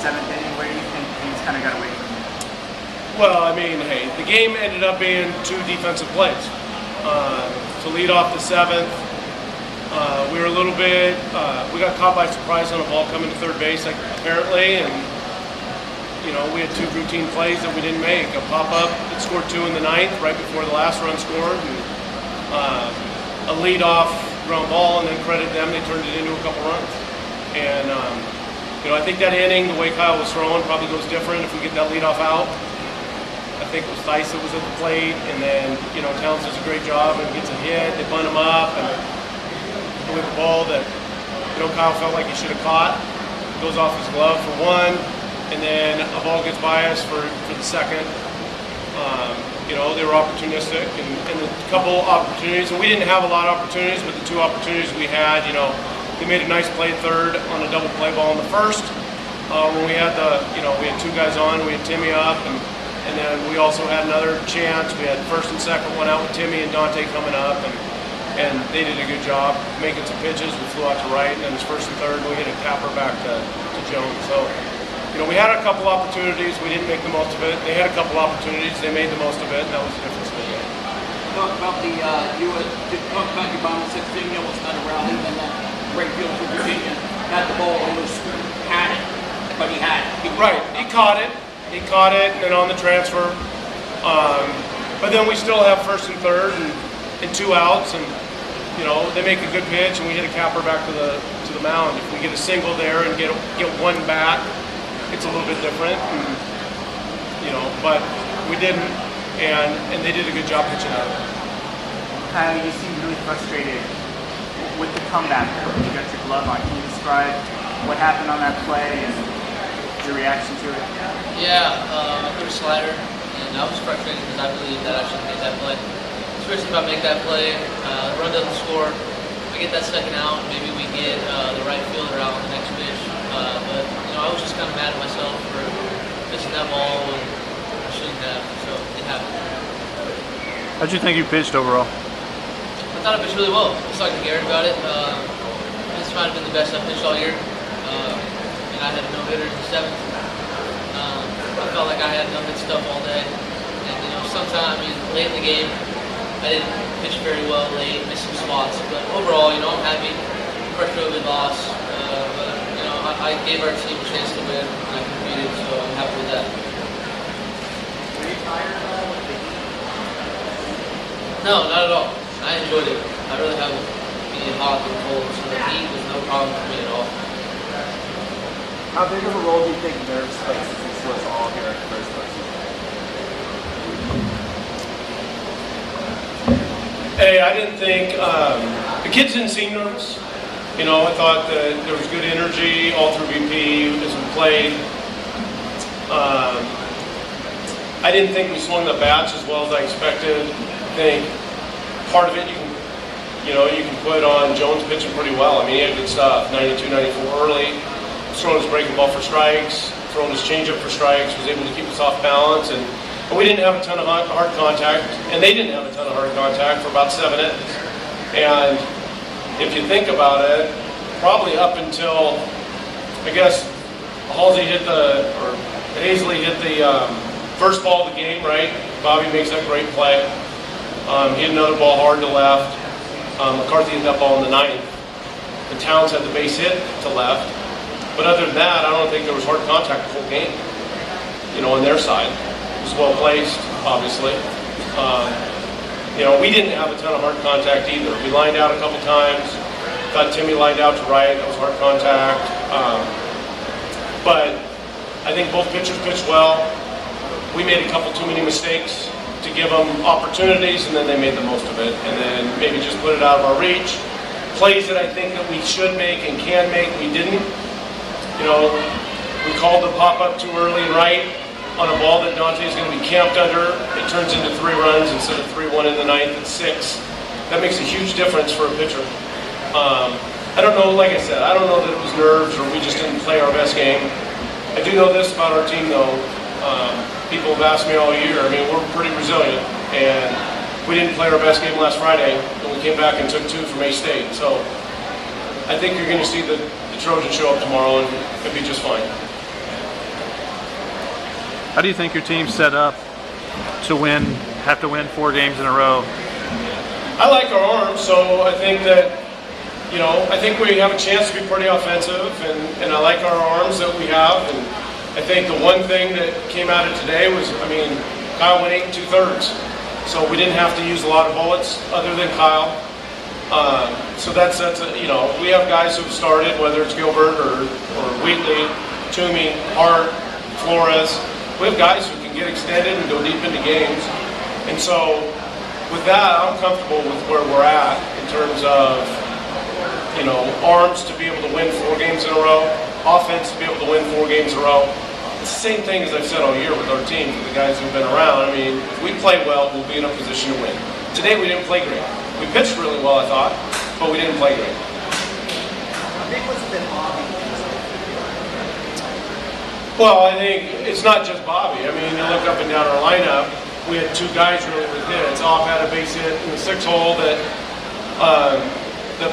7th inning. Where do you think things kind of got away from you? Well, I mean, hey, the game ended up being 2 defensive plays. To lead off the 7th, we were a little bit, we got caught by surprise on a ball coming to third base, like, apparently, and, you know, we had 2 routine plays that we didn't make. A pop-up that scored 2 in the 9th, right before the last run scored, and a lead-off ground ball, and then credit them, they turned it into a couple runs. And, you know, I think that inning, the way Kyle was throwing, probably goes different if we get that lead-off out. I think it was Theis that was at the plate, and then, you know, Towns does a great job and gets a hit. They bunt him up, and with a ball that, you know, Kyle felt like he should have caught. Goes off his glove for 1, and then a ball gets by us for the 2nd. You know, they were opportunistic, and a couple opportunities, and we didn't have a lot of opportunities, but the 2 opportunities we had, you know, they made a nice play third on a double play ball in the 1st. When we had we had 2 guys on, we had Timmy up, and then we also had another chance. We had 1st and 2nd one out with Timmy and Dante coming up, and they did a good job making some pitches. We flew out to right, and then his 1st and 3rd, we hit a capper back to Jones. So, you know, we had a couple opportunities. We didn't make the most of it. They had a couple opportunities. They made the most of it, and that was the difference in the game. Talk about talk about your bottom 6 Virginia was not around him, and that great field for Virginia. Had the ball, almost had it, but he had it. Right, he caught it. He caught it, and then on the transfer. But then we still have 1st and 3rd and 2 outs, and you know they make a good pitch, and we hit a capper back to the mound. If we get a single there and get 1 back, it's a little bit different. And, you know, but we didn't, and they did a good job pitching out of it. Kyle, you seem really frustrated with the comeback. You got your glove on. Can you describe what happened on that play and your reaction to it? Yeah, I threw a slider, and I was frustrated because I believe that I should have made that play. Especially if I make that play, the run doesn't score, I get that 2nd out, maybe we get the right fielder out on the next pitch. But, you know, I was just kind of mad at myself for missing that ball when I shouldn't have, so it happened. How'd you think you pitched overall? I thought I pitched really well. I was talking to Garrett about it. This might have been the best I've pitched all year. And I had a no-hitter in the 7th. I felt like I had no-hit stuff all day. And, you know, sometimes, I mean, late in the game, I didn't pitch very well late, missed some spots. But overall, you know, I'm happy. Frustrated with loss. But, you know, I gave our team a chance to win, and I competed, so I'm happy with that. Were you tired at all with the heat? No, not at all. I enjoyed it. I really haven't been hot and cold, so the heat was no problem for me at all. How big of a role do you think nerves plays since this was all here at the first place? Hey, I didn't think the kids didn't seem nervous. You know, I thought that there was good energy all through BP as we played. I didn't think we swung the bats as well as I expected. I think part of it you can put on Jones pitching pretty well. I mean, he had good stuff, 92, 94 early. Throwing his breaking ball for strikes, throwing his changeup for strikes, was able to keep us off balance, and we didn't have a ton of hard contact, and they didn't have a ton of hard contact for about 7 innings. And if you think about it, probably up until, I guess, Halsey Hazley hit the first ball of the game, right? Bobby makes that great play. He had another ball hard to left. McCarthy hit that ball in the 9th. And Towns had the base hit to left. But other than that, I don't think there was hard contact the whole game, you know, on their side. It was well placed, obviously. You know, we didn't have a ton of hard contact either. We lined out a couple times. Thought Timmy lined out to right. That was hard contact. But I think both pitchers pitched well. We made a couple too many mistakes to give them opportunities, and then they made the most of it. And then maybe just put it out of our reach. Plays that I think that we should make and can make, we didn't. You know, we called the pop-up too early and right on a ball that Dante is going to be camped under. It turns into 3 runs instead of 3-1 in the 9th and 6. That makes a huge difference for a pitcher. I don't know, like I said, I don't know that it was nerves or we just didn't play our best game. I do know this about our team, though. People have asked me all year. I mean, we're pretty resilient, and we didn't play our best game last Friday, and we came back and took 2 from A-State. So I think you're going to see the Trojans show up tomorrow, and it'll be just fine. How do you think your team's set up to have to win 4 games in a row? I like our arms, so I think that, I think we have a chance to be pretty offensive, and I like our arms that we have. And I think the one thing that came out of today was, Kyle went 8 2/3, so we didn't have to use a lot of bullets other than Kyle. So that's we have guys who've started, whether it's Gilbert or Wheatley, Toomey, Hart, Flores. We have guys who can get extended and go deep into games, and so with that, I'm comfortable with where we're at in terms of arms to be able to win 4 games in a row, offense to be able to win 4 games in a row. It's the same thing as I've said all year with our team, for the guys who've been around. If we play well, we'll be in a position to win. Today we didn't play great. We pitched really well, I thought, but we didn't play great. I think what's been Bobby. Well, I think it's not just Bobby. You look up and down our lineup, we had 2 guys really with hits. Off had a base hit in the 6th hole that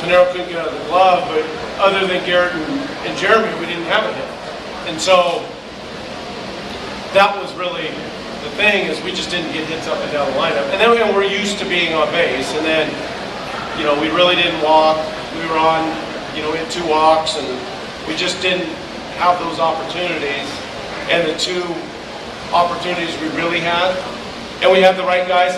Pinero couldn't get out of the glove, but other than Garrett and Jeremy, we didn't have a hit. And so that was really the thing, is we just didn't get hits up and down the lineup. And then we're used to being on base, and then we really didn't walk. We were on, we had 2 walks, and we just didn't have those opportunities. And the 2 opportunities we really had, and we had the right guys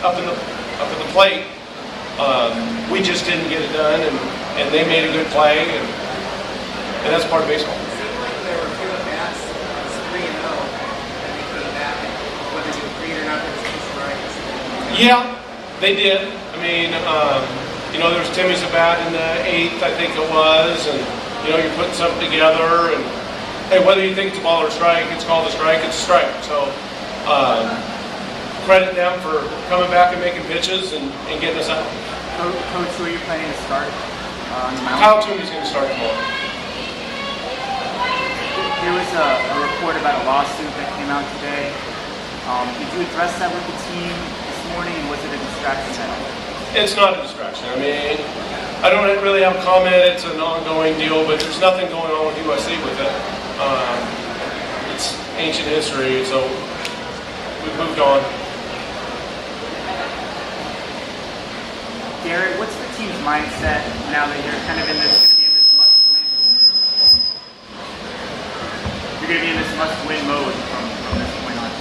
up at the plate. We just didn't get it done, and they made a good play, and that's part of baseball. It seemed like there were 2 at bats, 3-0, and they came back, and whether you agreed or not, there was 2 strikes. Yeah, they did. There was Timmy's at bat in the 8th, I think it was, and you're putting something together, and hey, whether you think it's a ball or a strike, it's called a strike, it's a strike. So credit them for coming back and making pitches and getting us out. Coach, who are you planning to start on the mound? Kyle Toomey's going to start tomorrow. There was a report about a lawsuit that came out today. Did you address that with the team this morning, and was it a distraction at all? It's not a distraction. I don't really have a comment. It's an ongoing deal, but there's nothing going on with USC with it. It's ancient history, so we've moved on. Garrett, what's the team's mindset now that you're kind of going to be in this must-win? You're going to be in this must-win mode from this point on.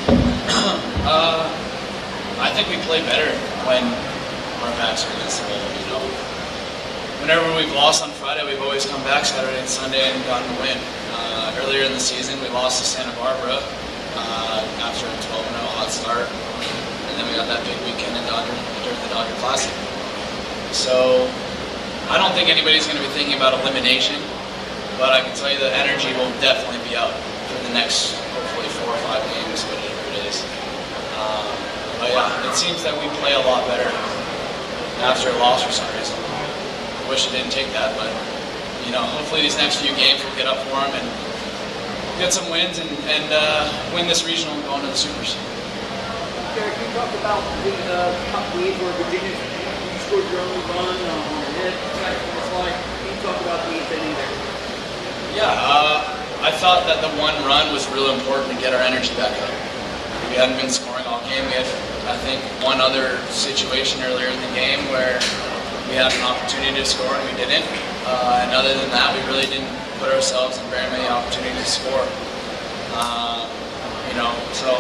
I think we play better when our backs are against the wall. Whenever we've lost on Friday, we've always come back Saturday and Sunday and gotten a win. Earlier in the season, we lost to Santa Barbara after a 12-0 hot start, and then we got that big weekend during the Dodger Classic. So I don't think anybody's going to be thinking about elimination, but I can tell you the energy will definitely be up for the next, hopefully, 4 or 5 games, whatever it is. But yeah, it seems that we play a lot better after a loss for some reason. I wish it didn't take that, but hopefully these next few games will get up for them and get some wins and win this regional and go into the Supers. Derek, you talked about the top lead where Virginia scored your only run on a hit. It's like, can you talk about the 8th inning there? Yeah, I thought that the 1 run was real important to get our energy back up. We hadn't been scoring all game. We had, I think, 1 other situation earlier in the game where we had an opportunity to score and we didn't. And other than that, we really didn't put ourselves in very many opportunities to score. So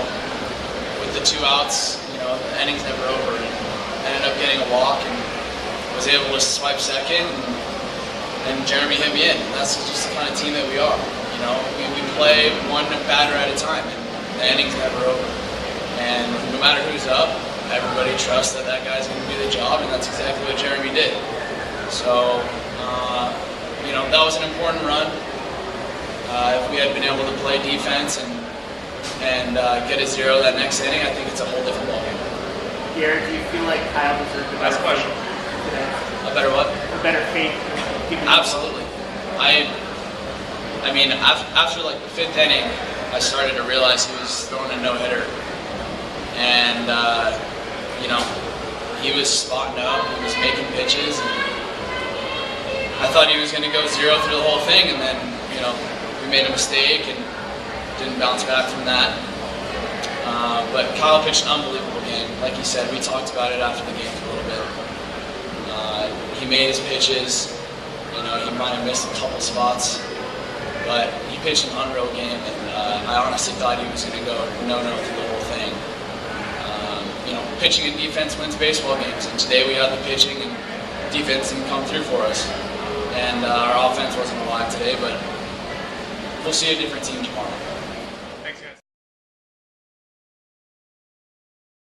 with the 2 outs, the inning's never over. Ended up getting a walk and was able to swipe second, and Jeremy hit me in. That's just the kind of team that we are. We play 1 batter at a time, and the inning's never over. And no matter who's up, everybody trusts that guy's going to do the job, and that's exactly what Jeremy did. So, that was an important run. If we had been able to play defense and get a 0 that next inning, I think it's a whole different ballgame. Garrett, do you feel like Kyle deserved a better question. Today? A better what? A better fate. Absolutely. After like the 5th inning, I started to realize he was throwing a no-hitter. And, he was spotting up, he was making pitches. And I thought he was going to go 0 through the whole thing, and then, we made a mistake and didn't bounce back from that. But Kyle pitched an unbelievable game. Like he said, we talked about it after the game for a little bit. He made his pitches. You know, he might have missed a couple spots, but he pitched an unreal game, and I honestly thought he was going to go no-no through the whole thing. You know, pitching and defense wins baseball games, and today we had the pitching and defense didn't come through for us. And our offense wasn't alive today, but we'll see a different team tomorrow.